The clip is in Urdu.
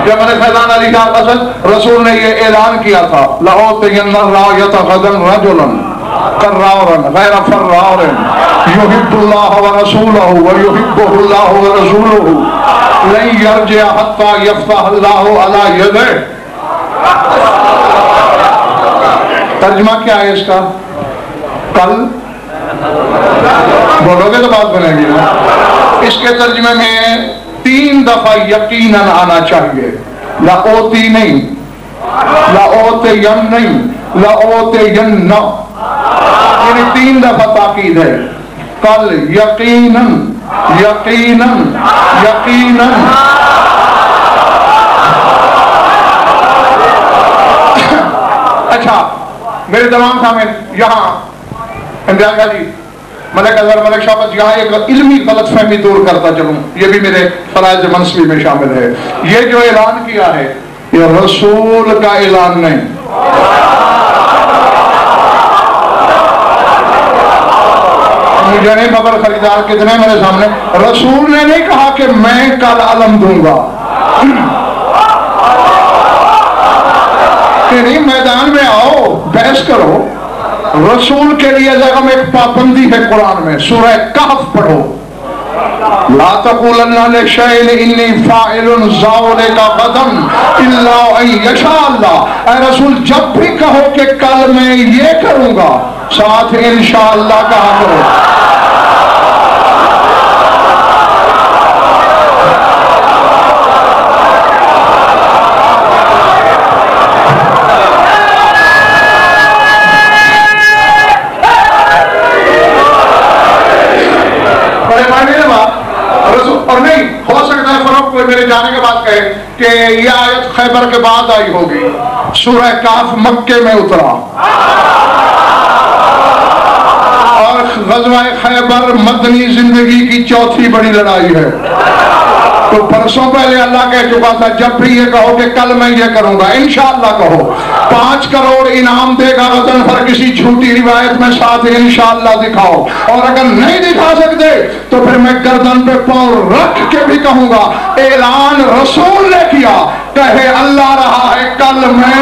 جب میں نے فیضان علی کا اسد رسول نے یہ اعلان کیا تھا لَأُعْطِيَنَّ الرَّايَةَ غَدًا رَجُلًا قَرَّارًا غَيْرَ فَرَّارٍ يُحِبُّ اللَّهَ وَرَسُولَهُ وَيُحِبُّهُ اللَّهُ وَرَسُولُهُ لَن يَرْجِعَ حَتَّى يَفْتَحَ اللَّهُ عَلَى يَدِهِ. ترجمہ کیا ہے اس کا؟ کل بولو گے تو بات بنے گی نا. اس کے ترجمے میں 3 دفعہ یقیناً آنا چاہیے. لَأُعْطِي نہیں، لَأُعْطِيَنَّ نہیں، لَأُعْطِيَنَّ، یعنی 3 دفعہ تاکید ہے. کل یقیناً یقیناً یقیناً. اچھا میرے تمام سامنے یہاں امتیاز شاہ جی، ملک اظہر ملک شاہ، یہاں ایک علمی غلط فہمی دور کرتا چلوں، یہ بھی میرے فرائض منصبی میں شامل ہے. یہ جو اعلان کیا ہے یہ رسول کا اعلان نہیں. مجھے نہیں خبر خریدار کتنے میرے سامنے. رسول نے نہیں کہا کہ میں کل علم دوں گا، کہ نہیں میدان میں آؤ بحث کرو. رسول کے لیے زغم ایک پابندی ہے قرآن میں. سورہ کہف پڑھو، لا تقولن لشیء انی فاعل ذلک غدا الا ان یشاء اللہ. اے رسول جب بھی کہو کہ کل میں یہ کروں گا، ساتھ انشاءاللہ کہا کرو. اور نہیں ہو سکتا ہے فروغ کوئی میرے جانے کے بعد کہے کہ یہ آیت خیبر کے بعد آئی ہوگی. سورہ کہف مکے میں اترا اور غزوہ خیبر مدنی زندگی کی 4تھی بڑی لڑائی ہے. تو برسوں پہلے اللہ کہہ چکا تھا جب بھی یہ کہو کہ کل میں یہ کروں گا، انشاءاللہ کہو. 5 کروڑ انعام دے گا غضن پر کسی جھوٹی روایت میں ساتھ انشاءاللہ دکھاؤ. اور اگر نہیں دکھا سکتے تو پھر میں گردن پہ پاؤں رکھ کے بھی کہوں گا اعلان رسول نے کیا، کہے اللہ رہا ہے کل میں